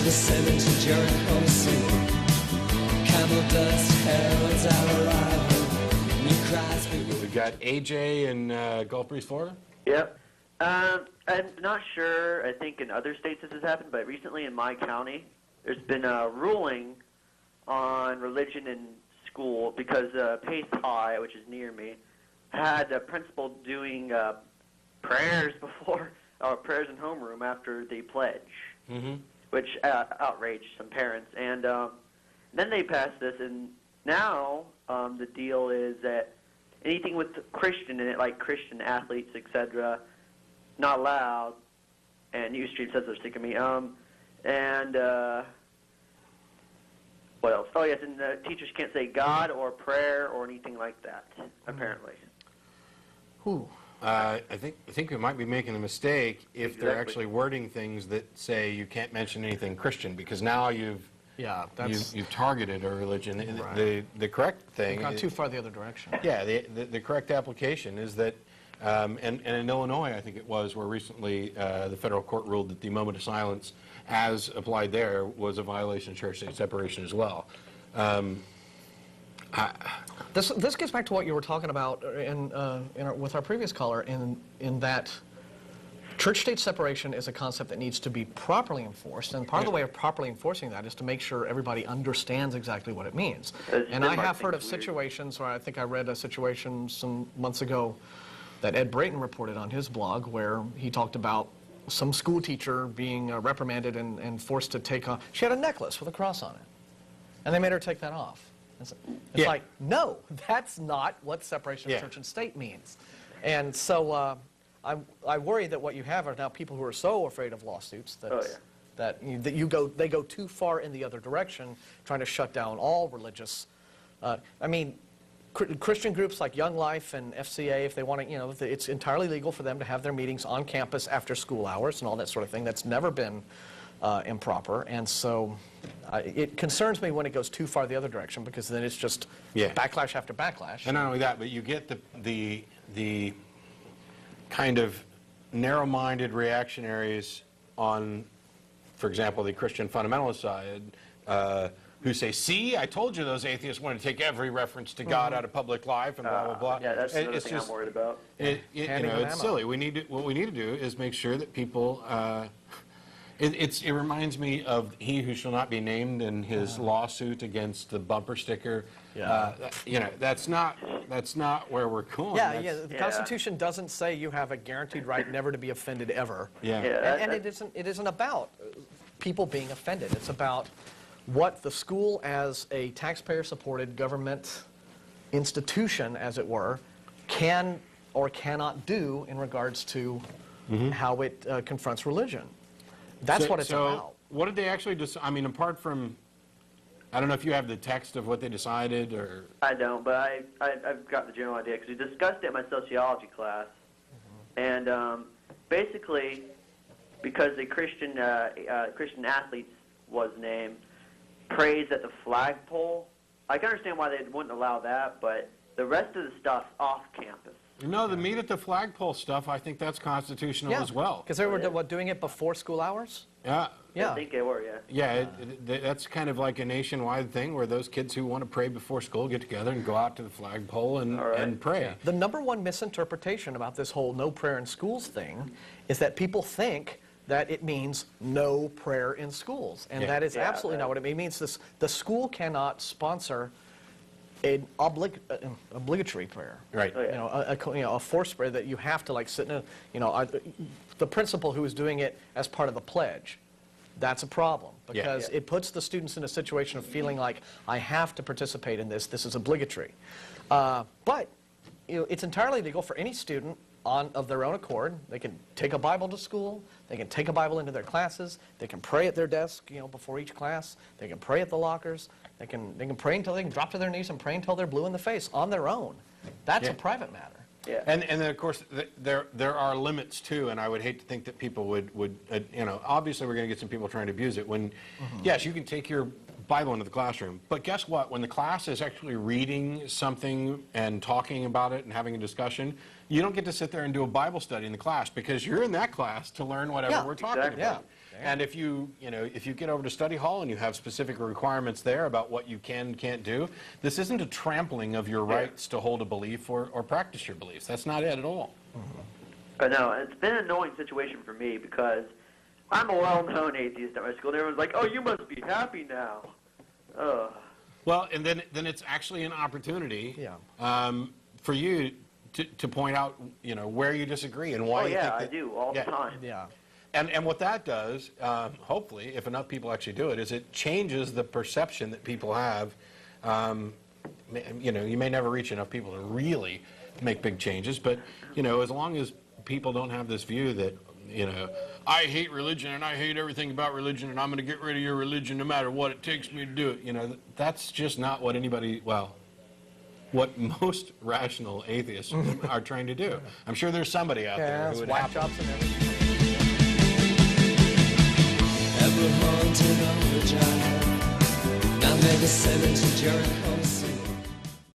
The cement and Jericho soup. Camel dust heralds our arrival. New cries begin. We've got AJ in Gulf Breeze, Florida. Yep. I'm not sure. I think in other states this has happened, but recently in my county, there's been a ruling on religion in school because Pace High, which is near me, had a principal doing prayers before, or prayers in homeroom after they pledge, which outraged some parents. And then they passed this, and now the deal is that anything with Christian in it, like Christian athletes, etc., not allowed. And Ustream says they're sick of me. And what else? Oh, yes, and teachers can't say God or prayer or anything like that, apparently. Whew. I think we might be making a mistake if they're actually wording things that say you can't mention anything Christian, because now you've targeted a religion. Right. The correct thing... You've gone too far the other direction. Yeah, the correct application is that, and in Illinois, I think it was, where recently the federal court ruled that the moment of silence, as applied there, was a violation of church-state separation as well. This gets back to what you were talking about with our previous caller, in that church-state separation is a concept that needs to be properly enforced, and part of the way of properly enforcing that is to make sure everybody understands exactly what it means. And I have heard of situations, or I think I read a situation some months ago that Ed Brayton reported on his blog, where he talked about some school teacher being reprimanded and forced to take off. She had a necklace with a cross on it, and they made her take that off. It's like, no, that's not what separation of church and state means. And so I worry that what you have are now people who are so afraid of lawsuits that they go too far in the other direction, trying to shut down all religious. I mean, Christian groups like Young Life and FCA, if they want to, it's entirely legal for them to have their meetings on campus after school hours and all that sort of thing. That's never been improper, and so it concerns me when it goes too far the other direction, because then it's just backlash after backlash. And not only that, but you get the kind of narrow-minded reactionaries on, for example, the Christian fundamentalist side, who say, see, I told you those atheists want to take every reference to God out of public life and blah, blah, blah. Yeah, that's another thing I'm worried about. It's silly. What we need to do is make sure that people... It reminds me of he who shall not be named in his lawsuit against the bumper sticker. That's not where we're going. The Constitution doesn't say you have a guaranteed right never to be offended ever. And it isn't about people being offended. It's about what the school, as a taxpayer-supported government institution, as it were, can or cannot do in regards to how it confronts religion. That's what it's about. What did they actually decide? I mean, apart from, I don't know if you have the text of what they decided, or... I don't, but I've got the general idea, because we discussed it in my sociology class. And basically, because the Christian athletes was named, praise at the flagpole, I can understand why they wouldn't allow that, but the rest of the stuff's off campus. No, the meet at the flagpole stuff, I think that's constitutional as well. Because they were doing it before school hours? I think they were, that's kind of like a nationwide thing where those kids who want to pray before school get together and go out to the flagpole and pray. The number one misinterpretation about this whole no prayer in schools thing is that people think that it means no prayer in schools. And that is absolutely not what it means. It means the school cannot sponsor an obligatory prayer, right? A forced prayer that you have to sit in the principal who is doing it as part of the pledge. That's a problem, because it puts the students in a situation of feeling like, I have to participate in this. This is obligatory. But it's entirely legal for any student of their own accord. They can take a Bible to school. They can take a Bible into their classes. They can pray at their desk, before each class. They can pray at the lockers. They can pray until they can drop to their knees and pray until they're blue in the face on their own. That's a private matter. And then of course there are limits too, and I would hate to think that people would obviously we're going to get some people trying to abuse it. When yes, you can take your Bible into the classroom. But guess what? When the class is actually reading something and talking about it and having a discussion, you don't get to sit there and do a Bible study in the class because you're in that class to learn whatever Yeah, we're talking exactly. about. And if you get over to study hall and you have specific requirements there about what you can and can't do, this isn't a trampling of your rights to hold a belief or practice your beliefs. That's not it at all. I know. It's been an annoying situation for me because I'm a well-known atheist at my school, and everyone's like, "Oh, you must be happy now." Ugh. Well, and then it's actually an opportunity for you to point out, where you disagree and why Oh you yeah, think I that, do all the time. Yeah. And what that does, hopefully, if enough people actually do it, is it changes the perception that people have. You may never reach enough people to really make big changes, but, as long as people don't have this view that, I hate religion and I hate everything about religion and I'm going to get rid of your religion no matter what it takes me to do it, that's just not what what most rational atheists are trying to do. I'm sure there's somebody out there who would whack happen. jobs and everything. Ever haunted on the drive. Now they're the 70 Jericho